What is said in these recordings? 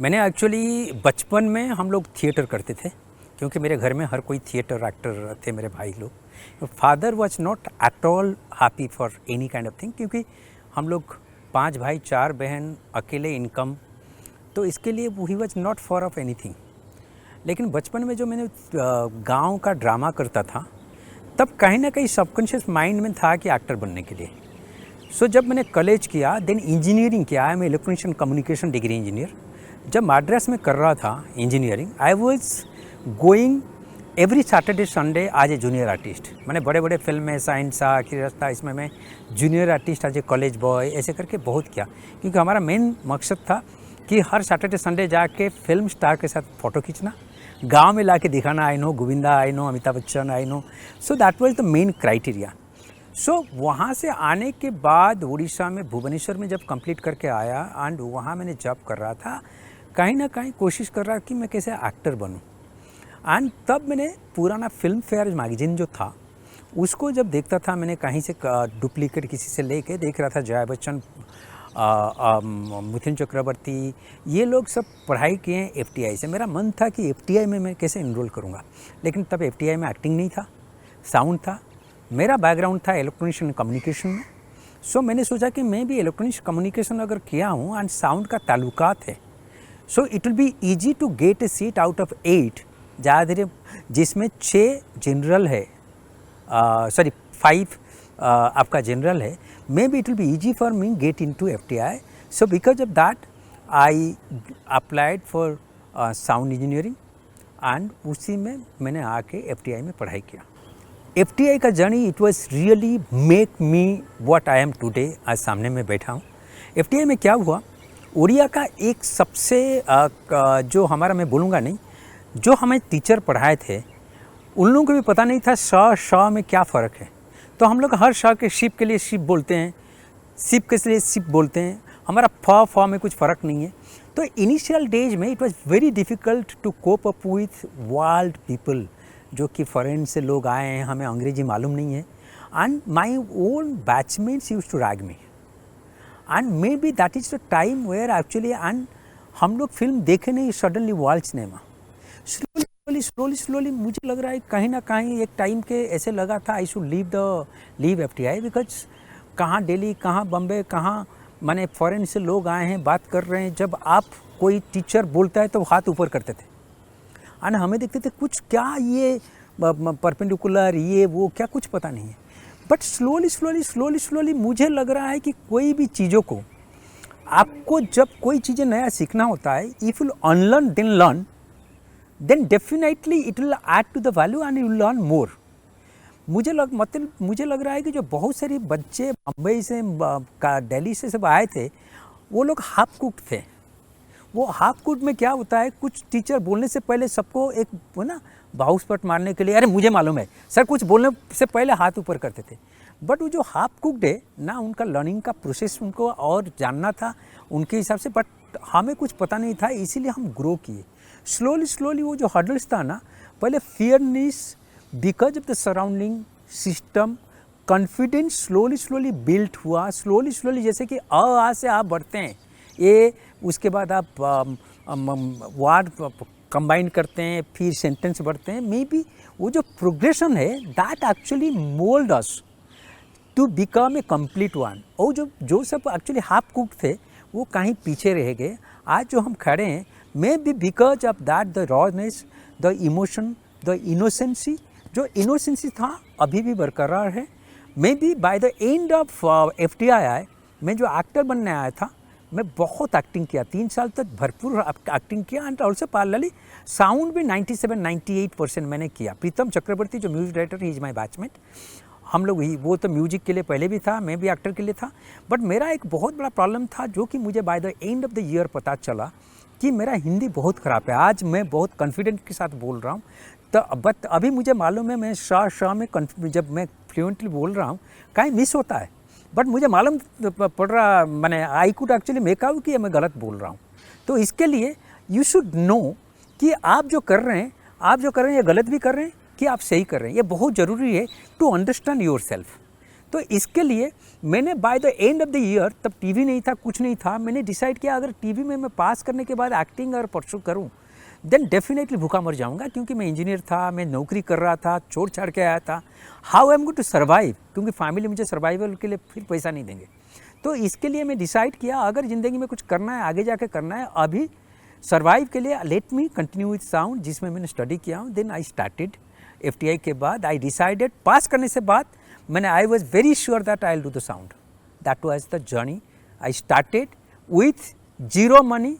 मैंने एक्चुअली बचपन में हम लोग थिएटर करते थे, क्योंकि मेरे घर में हर कोई थिएटर एक्टर थे, मेरे भाई लोग। Father was not at all happy for any kind of thing, क्योंकि हम लोग 5 भाई 4 बहन, अकेले इनकम, तो इसके लिए he was not for of anything. लेकिन बचपन में जो मैंने गांव का ड्रामा करता था, तब कहीं ना कहीं सबकॉन्शियस माइंड में था कि एक्टर बनने के लिए। सो जब मैंने कॉलेज किया, देन इंजीनियरिंग किया, I am electronics and communication degree engineer. जब मद्रास में कर रहा था engineering, I was going every Saturday Sunday as a junior artist. मैंने बड़े बड़े फिल्म में साइंस आखिरी रास्ता, इसमें मैं junior artist as a college boy ऐसे करके बहुत किया, क्योंकि हमारा मेन मकसद था कि हर सैटरडे संडे जाके फिल्म स्टार के साथ फ़ोटो खींचना, गांव में लाके दिखाना, I know Govinda, I know Amitabh Bachchan, I know. So that was the main criteria. So वहाँ से आने के बाद उड़ीसा में भुवनेश्वर में जब कंप्लीट करके आया, एंड वहाँ मैंने जॉब कर रहा था, कहीं ना कहीं कोशिश कर रहा कि मैं कैसे एक्टर बनूं। एंड तब मैंने पुराना फिल्म फेयर मैगजीन जो था उसको जब देखता था, मैंने कहीं से डुप्लीकेट किसी से लेके देख रहा था, जया बच्चन, मिथुन चक्रवर्ती, ये लोग सब पढ़ाई किए हैं FTI से। मेरा मन था कि FTI में मैं कैसे इनरोल करूँगा, लेकिन तब FTI में एक्टिंग नहीं था, साउंड था। मेरा बैकग्राउंड था इलेक्ट्रॉनिक्स एंड कम्युनिकेशन में। सो मैंने सोचा कि मैं भी इलेक्ट्रॉनिक्स कम्युनिकेशन अगर किया हूँ एंड साउंड का ताल्लुकात है, so it will be easy to get a seat out of 8, ज़्यादा धीरे, जिसमें 6 जनरल है, सॉरी 5 आपका जनरल है। Maybe it will be easy for me get into FTI। So because of that I applied for sound engineering, and उसी में मैंने आके FTI में पढ़ाई किया। FTI का journey, it was really make me what I am today. आज सामने में बैठा हूँ। FTI में क्या हुआ, उड़िया का एक सबसे जो हमारा, मैं बोलूँगा नहीं, जो हमें टीचर पढ़ाए थे उन लोगों को भी पता नहीं था श में क्या फ़र्क है। तो हम लोग हर श के शिप के लिए शिप बोलते हैं, सिप के लिए सिप बोलते हैं, हमारा फ में कुछ फ़र्क नहीं है। तो इनिशियल डेज में it was very difficult to cope up with world people, जो कि फॉरेन से लोग आए हैं, हमें अंग्रेजी मालूम नहीं है। And my own batchmates used to rag me, and maybe that is the time where actually, and हम लोग फिल्म देखे नहीं, सडनली वर्ल्ड सिनेमा स्लोली मुझे लग रहा है कहीं ना कहीं एक टाइम के ऐसे लगा था I should leave FTI, because कहाँ दिल्ली, कहाँ बम्बे, कहाँ माने फॉरेन से लोग आए हैं, बात कर रहे हैं। जब आप कोई टीचर बोलता है तो हाथ ऊपर करते थे, और हमें देखते थे कुछ क्या ये परपेंडिकुलर, ये वो क्या, कुछ पता नहीं है। बट स्लोली मुझे लग रहा है कि कोई भी चीज़ों को आपको जब कोई चीज़ें नया सीखना होता है, if you unlearn then learn, then definitely it will add to the value and you will learn more। मुझे लग रहा है कि जो बहुत सारे बच्चे बम्बई से, दिल्ली से सब आए थे, वो लोग हाफ कुक्ड थे। वो हाफ कुक्ड में क्या होता है, कुछ टीचर बोलने से पहले सबको एक वो ना बाउसपट मारने के लिए, अरे मुझे मालूम है सर, कुछ बोलने से पहले हाथ ऊपर करते थे। बट वो जो हाफ कुक्ड है ना, उनका लर्निंग का प्रोसेस उनको और जानना था उनके हिसाब से, बट हमें कुछ पता नहीं था, इसीलिए हम ग्रो किए। स्लोली वो जो हर्डल्स था ना, पहले fearness, because of the surrounding system, confidence slowly built हुआ। स्लोली जैसे कि आ से आप बढ़ते हैं, ये उसके बाद आप वर्ड कंबाइन करते हैं, फिर सेंटेंस बढ़ते हैं। मे बी वो जो प्रोग्रेशन है, that actually mould us to become a complete one. और जो सब एक्चुअली हाफ कुक थे, वो कहीं पीछे रह गए। आज जो हम खड़े हैं, may be because of that the rawness, the emotion, the innocency, जो इनोसेंसी था अभी भी बरकरार है। May be by the end of FTI मैं जो एक्टर बनने आया था, मैं बहुत एक्टिंग किया, 3 साल तक भरपूर एक्टिंग किया, एंड ऑल्सो पार्लरली साउंड भी 97-98% मैंने किया। प्रीतम चक्रवर्ती जो music director, he is my batchmate. हम लोग ही, वो तो म्यूजिक के लिए पहले भी था, मैं भी एक्टर के लिए था। बट मेरा एक बहुत बड़ा प्रॉब्लम था, जो कि मुझे by the end of the year पता चला कि मेरा हिंदी बहुत ख़राब है। आज मैं बहुत कॉन्फिडेंट के साथ बोल रहा हूँ, तो बट अभी मुझे मालूम है, मैं शाह में जब मैं फ्लुएंटली बोल रहा हूँ कहीं मिस होता है, बट मुझे मालूम पड़ रहा, मैंने I could actually make out कि मैं गलत बोल रहा हूँ। तो इसके लिए यू शुड नो कि आप जो कर रहे हैं, ये गलत भी कर रहे हैं कि आप सही कर रहे हैं। ये बहुत ज़रूरी है टू अंडरस्टैंड योर सेल्फ। तो इसके लिए मैंने by the end of the year, तब टीवी नहीं था, कुछ नहीं था, मैंने डिसाइड किया अगर टीवी में मैं पास करने के बाद एक्टिंग अगर परसू करूँ देन डेफिनेटली भूखा मर जाऊंगा, क्योंकि मैं इंजीनियर था, मैं नौकरी कर रहा था, छोड़ छाड़ के आया था। How I am going to survive, क्योंकि फैमिली मुझे सर्वाइवल के लिए फिर पैसा नहीं देंगे। तो इसके लिए मैं डिसाइड किया अगर ज़िंदगी में कुछ करना है, आगे जाके करना है, अभी सर्वाइव के लिए let me continue with sound, जिसमें मैंने स्टडी किया हूँ। देन आई स्टार्टेड FTI के बाद आई डिसाइडेड, पास करने से बाद मैंने I was very sure that I will do the sound. That was the journey. I started with zero money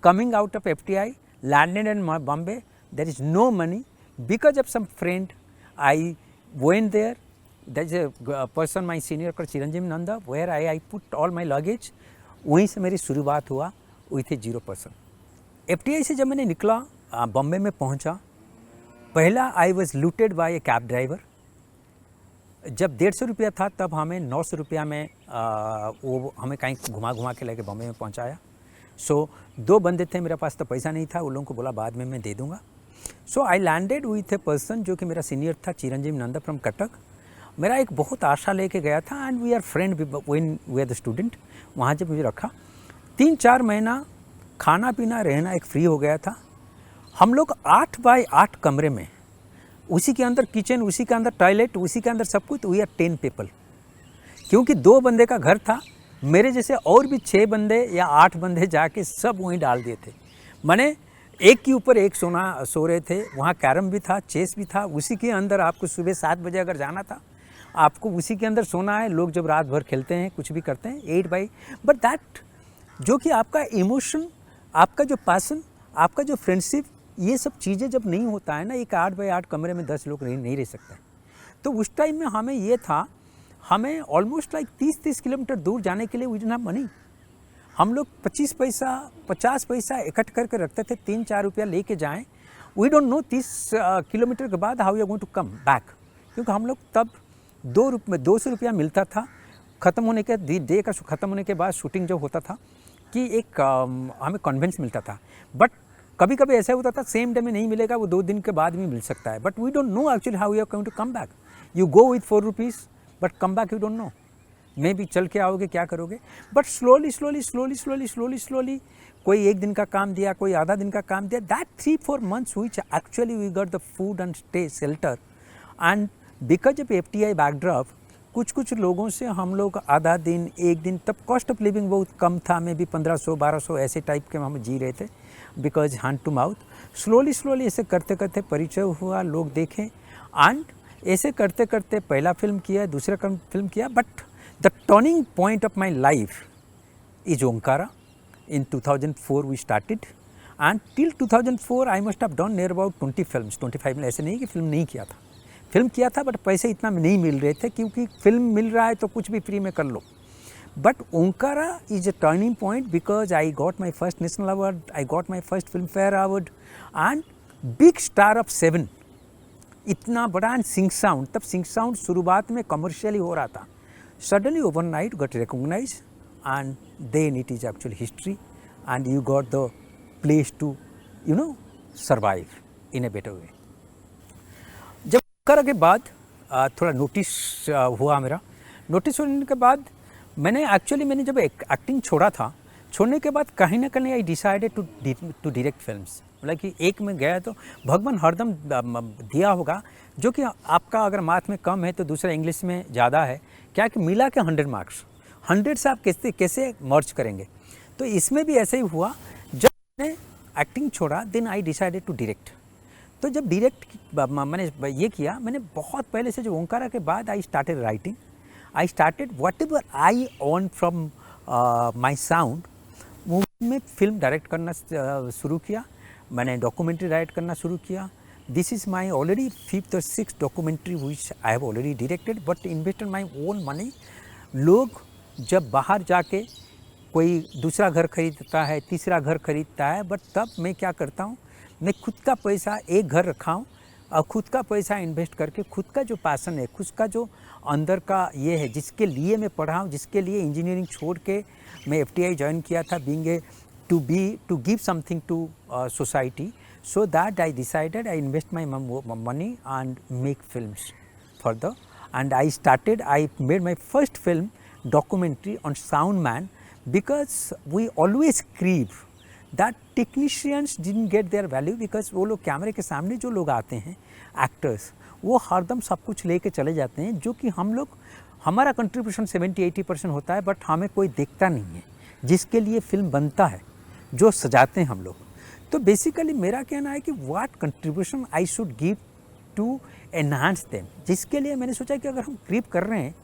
coming out of FTI, landed in Bombay. There is no money. Because of some friend, I went there. There is a person, my senior called Chiranjeev Nanda, where I put all my luggage. वहीं से मेरी शुरुआत हुआ with 0%। FTI से जब मैंने निकला, बॉम्बे में पहुंचा, पहला I was looted by a cab driver. जब 150 रुपया था तब हमें 900 रुपया में वो हमें कहीं घुमा के लेके बॉम्बे में पहुंचाया। सो 2 बंदे थे, मेरे पास तो पैसा नहीं था, उन लोगों को बोला बाद में मैं दे दूंगा। So I landed with a person जो कि मेरा सीनियर था, चिरंजीव नंदा फ्रॉम कटक। मेरा एक बहुत आशा लेके गया था and we are friend when we are the student. वहाँ जब मुझे रखा 3-4 महीना खाना पीना रहना एक फ्री हो गया था। हम लोग 8 बाय 8 कमरे में, उसी के अंदर किचन, उसी के अंदर टॉयलेट, उसी के अंदर सब कुछ। वी आर 10 पीपल, क्योंकि 2 बंदे का घर था, मेरे जैसे और भी 6 बंदे या 8 बंदे जाके सब वहीं डाल दिए थे। माने एक के ऊपर एक सो रहे थे। वहाँ कैरम भी था, चेस भी था, उसी के अंदर आपको सुबह 7 बजे अगर जाना था, आपको उसी के अंदर सोना है। लोग जब रात भर खेलते हैं, कुछ भी करते हैं, 8 बाई, बट दैट जो कि आपका इमोशन, आपका जो पैसन, आपका जो फ्रेंडशिप, ये सब चीज़ें जब नहीं होता है ना, एक 8 बाई 8 कमरे में 10 लोग नहीं रह सकते। तो उस टाइम में हमें ये था, हमें ऑलमोस्ट लाइक 30 किलोमीटर दूर जाने के लिए वी डिडंट हैव मनी। हम लोग 25 पैसा 50 पैसा इकट्ठ करके रखते थे, 3-4 रुपया लेके जाएं। वी डोंट नो 30 किलोमीटर के बाद how you are going to come back, क्योंकि हम लोग तब 200 रुपया मिलता था। ख़त्म होने के डे का ख़त्म होने के बाद शूटिंग जो होता था कि एक हमें कन्वेंस मिलता था, बट कभी कभी ऐसा होता था सेम डे में नहीं मिलेगा, वो 2 दिन के बाद भी मिल सकता है। But we don't know actually how you are going to come back. You go with 4 rupees but come back you don't know, मे भी चल के आओगे, क्या करोगे। बट स्लोली कोई 1 दिन का काम दिया, कोई आधा दिन का काम दिया। That 3-4 months which actually we got the food and stay shelter, and because of FTI backdrop, कुछ लोगों से हम लोग आधा दिन 1 दिन, तब कॉस्ट ऑफ लिविंग बहुत कम था, मे भी 1500-1200 ऐसे टाइप के हम जी रहे थे, because hand to mouth. Slowly ऐसे करते करते परिचय हुआ, लोग देखें, एंड ऐसे करते करते पहला फिल्म किया, दूसरा फिल्म किया। But the turning point of my life is Omkara. In 2004 we started and till 2004 I must have done near about 20 films, 25 में। ऐसे नहीं कि फिल्म नहीं किया था, फिल्म किया था, बट पैसे इतना नहीं मिल रहे थे, क्योंकि फिल्म मिल रहा है तो कुछ भी फ्री में कर लो। But Omkara is a turning point because I got my first national award, I got my first Filmfare award, and big star of 7, इतना बड़ा। एंड सिंह साउंड, तब सिंह साउंड शुरुआत में कमर्शियली हो रहा था, suddenly overnight got recognise, and then it is actually history, and you got the place to survive in a better way. जब ओमकारा के बाद थोड़ा नोटिस हुआ, मेरा नोटिस होने के बाद मैंने जब एक्टिंग छोड़ा था, छोड़ने के बाद कहीं ना कहीं I decided to direct films. मतलब कि एक में गया तो भगवान हरदम दिया होगा, जो कि आपका अगर मैथ में कम है तो दूसरा इंग्लिश में ज़्यादा है, क्या कि मिला के 100 मार्क्स, 100 से आप कैसे मर्ज करेंगे। तो इसमें भी ऐसा ही हुआ, जब मैंने एक्टिंग छोड़ा then I decided to direct. तो जब डायरेक्ट मैंने ये किया, मैंने बहुत पहले से, जो ओंकारा के बाद I started writing, I started whatever I earn from my sound, में फिल्म डायरेक्ट करना शुरू किया, मैंने डॉक्यूमेंट्री राइट करना शुरू किया। This is my already 5th or 6th documentary which I have already directed, but invested my own money. लोग जब बाहर जाके कोई दूसरा घर खरीदता है, तीसरा घर खरीदता है, बट तब मैं क्या करता हूँ, मैं खुद का पैसा एक घर रखा हूँ और खुद का पैसा इन्वेस्ट करके, खुद का जो पैसन है, खुद का जो अंदर का ये है, जिसके लिए मैं पढ़ा हूँ, जिसके लिए इंजीनियरिंग छोड़ के मैं FTI ज्वाइन किया था, being to give something to society, so that I decided I invest my money and make films for the and I made my first film documentary on sound man, because we always grieve that technicians didn't get their value, because वो लोग कैमरे के सामने जो लोग आते हैं actors, वो हरदम सब कुछ लेके चले जाते हैं, जो कि हम लोग, हमारा कंट्रीब्यूशन 70-80% होता है, बट हमें कोई देखता नहीं है जिसके लिए फिल्म बनता है, जो सजाते हैं हम लोग। तो बेसिकली मेरा कहना है कि what contribution I should give to enhance them, जिसके लिए मैंने सोचा कि अगर हम ग्रीप कर रहे हैं,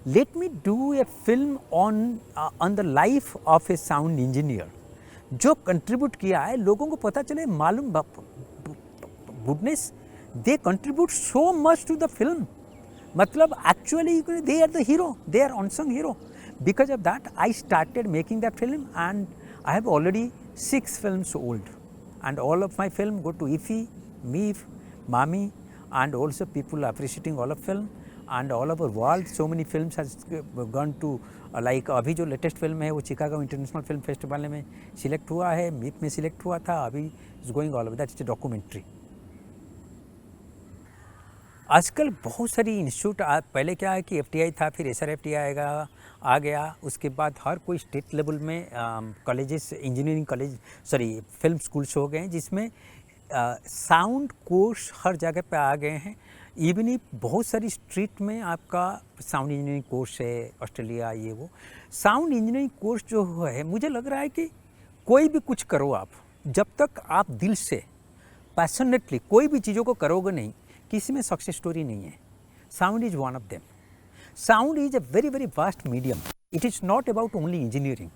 let me do a film on the life of a sound engineer, जो कंट्रीब्यूट किया है, लोगों को पता चले, मालूम, goodness, they contribute so much to the film, मतलब actually they are the hero, they are unsung hero. Because of that, I started making that film, and I have already 6 films old, and all of my film go to IFFI, MIF, MAMI, and also people appreciating all of film, and all over world so many films has gone to like अभी जो latest film है वो Chicago international film festival में select हुआ है, MIF में select हुआ था, अभी is going all over, that is a documentary. आजकल बहुत सारी इंस्टीट्यूट, पहले क्या है कि FTI था, फिर SRFTI आ गया, उसके बाद हर कोई स्टेट लेवल में colleges, engineering college, sorry film schools हो गए हैं, जिसमें साउंड कोर्स हर जगह पे आ गए हैं। इवन ही बहुत सारी स्ट्रीट में आपका साउंड इंजीनियरिंग कोर्स है, ऑस्ट्रेलिया ये वो। साउंड इंजीनियरिंग कोर्स जो है, मुझे लग रहा है कि कोई भी कुछ करो आप, जब तक आप दिल से पैशनेटली कोई भी चीज़ों को करोगे नहीं, किसी में सक्सेस स्टोरी नहीं है। Sound is one of them. Sound is a very very vast medium, it is not about only engineering.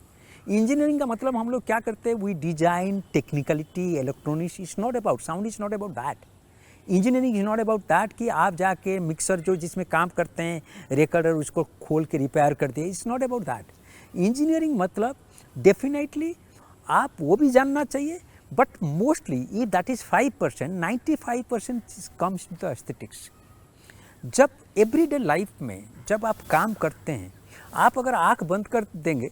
Engineering का मतलब हम लोग क्या करते हैं, we design, technicality, electronics, is not about, sound is not about that. Engineering is not about that कि आप जाके मिक्सर जो जिसमें काम करते हैं, रिकॉर्डर, उसको खोल के रिपेयर कर दिए, it's not about that. Engineering मतलब डेफिनेटली आप वो भी जानना चाहिए, but mostly that is 5%, 95% comes to the aesthetics. जब एवरीडे लाइफ में जब आप काम करते हैं, आप अगर आंख बंद कर देंगे,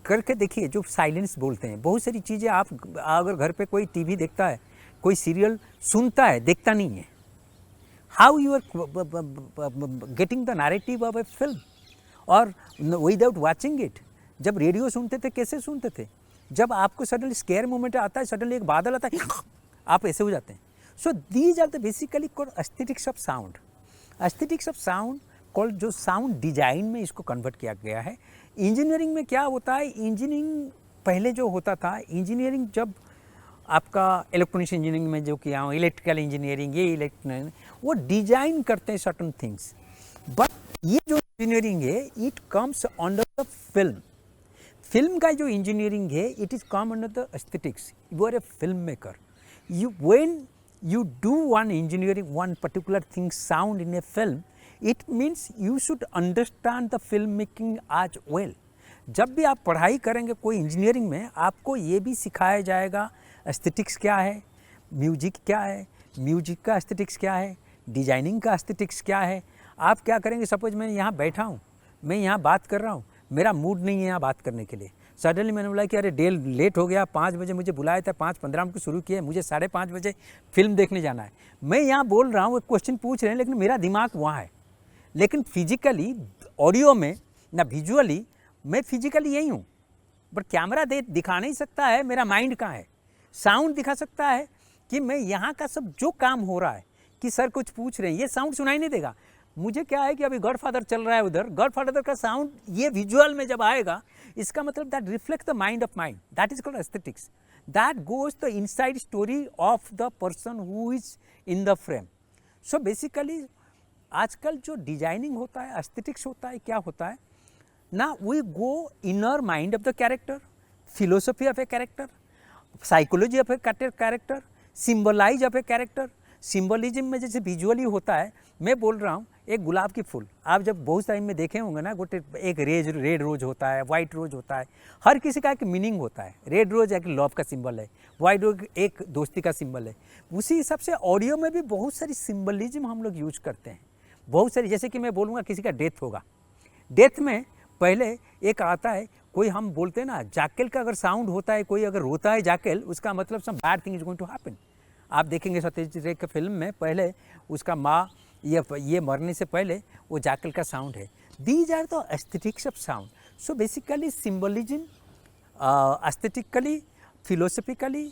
करके देखिए, जो साइलेंस बोलते हैं, बहुत सारी चीज़ें, आप अगर घर पे कोई टीवी देखता है, कोई सीरियल सुनता है, देखता नहीं है, how you are getting the narrative of a film और विदाउट वाचिंग इट। जब रेडियो सुनते थे, कैसे सुनते थे, जब आपको सडनली स्केयर मोमेंट आता है, सडनली एक बादल आता है, आप ऐसे हो जाते हैं। So these are the basically called aesthetics of sound. Aesthetics of sound called, जो साउंड डिजाइन में इसको कन्वर्ट किया गया है। इंजीनियरिंग में क्या होता है, इंजीनियरिंग पहले जो होता था, इंजीनियरिंग जब आपका इलेक्ट्रॉनिक्स इंजीनियरिंग में जो किया, इलेक्ट्रिकल इंजीनियरिंग, ये इलेक्ट्रिकल, वो डिजाइन करते हैं सर्टन थिंग्स, बट ये जो इंजीनियरिंग है, it comes under the film. Film का जो इंजीनियरिंग है, it is come under the aesthetics. You are a film maker, you when you do one engineering, one particular thing, sound in a film, it means you should understand the film making as well. जब भी आप पढ़ाई करेंगे कोई engineering में, आपको ये भी सिखाया जाएगा एस्थेटिक्स क्या है, म्यूजिक क्या है, म्यूजिक का एस्थेटिक्स क्या है, डिजाइनिंग का एस्थेटिक्स क्या है। आप क्या करेंगे, सपोज मैं यहाँ बैठा हूँ, मैं यहाँ बात कर रहा हूँ, मेरा मूड नहीं है यहाँ बात करने के लिए, सडनली मैंने बोला कि अरे डेल लेट हो गया, 5 बजे मुझे बुलाया था, 5:15 को शुरू किया, मुझे 5:30 बजे फिल्म देखने जाना है। मैं यहाँ बोल रहा हूँ, एक क्वेश्चन पूछ रहे हैं, लेकिन मेरा दिमाग वहाँ है। लेकिन फिजिकली ऑडियो में ना विजुअली मैं फिजिकली यही हूँ, बट कैमरा दिखा नहीं सकता है मेरा माइंड कहाँ है। साउंड दिखा सकता है कि मैं यहाँ का सब जो काम हो रहा है, कि सर कुछ पूछ रहे हैं, ये साउंड सुनाई नहीं देगा। मुझे क्या है कि अभी गॉडफादर चल रहा है उधर, गॉडफादर का साउंड ये विजुअल में जब आएगा, इसका मतलब that reflect the mind of mind, that is called aesthetics, that goes the inside story of the person who is in the frame. So basically आजकल जो डिजाइनिंग होता है, एस्थेटिक्स होता है, क्या होता है ना, we go inner mind of the character, philosophy of a character, psychology of a character, symbolize of a character. Symbolism में जैसे विजुअली होता है, मैं बोल रहा हूँ एक गुलाब की फूल, आप जब बहुत टाइम में देखे होंगे ना, गोटे एक रेड रोज होता है, वाइट रोज होता है, हर किसी का एक मीनिंग होता है। रेड रोज एक लव का सिंबल है, वाइट रोज एक दोस्ती का सिंबल है। उसी हिसाब से ऑडियो में भी बहुत सारी सिंबलिज्म हम लोग यूज करते हैं, बहुत सारी। जैसे कि मैं बोलूँगा किसी का डेथ होगा, डेथ में पहले एक आता है, कोई हम बोलते हैं ना, जाकेल का अगर साउंड होता है, कोई अगर रोता है जाकेल, उसका मतलब some bad thing is going to happen. आप देखेंगे सत्यजीत रे के फिल्म में, पहले उसका माँ ये मरने से पहले वो जाकल का साउंड है। These are the aesthetics of sound. So basically symbolism, aesthetically, philosophically,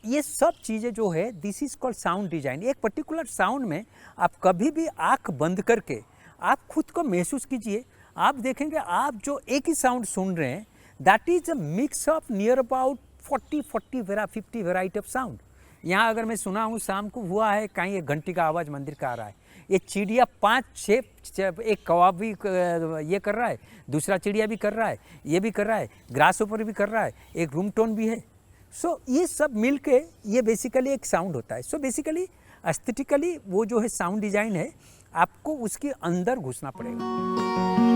ये सब चीज़ें जो है, this is called sound design. एक पर्टिकुलर साउंड में आप कभी भी आँख बंद करके आप खुद को महसूस कीजिए, आप देखेंगे आप जो एक ही साउंड सुन रहे हैं, that is a mix of near about 50 variety of sound. यहाँ अगर मैं सुना हूँ शाम को हुआ है कहीं एक घंटी का आवाज़ मंदिर का आ रहा है, ये चिड़िया 5-6, एक कौवा भी ये कर रहा है, दूसरा चिड़िया भी कर रहा है, ये भी कर रहा है, ग्रास ऊपर भी कर रहा है, एक रूम टोन भी है। सो ये सब मिल के ये बेसिकली एक साउंड होता है। सो बेसिकली एस्थेटिकली वो जो है साउंड डिज़ाइन है, आपको उसके अंदर घुसना पड़ेगा।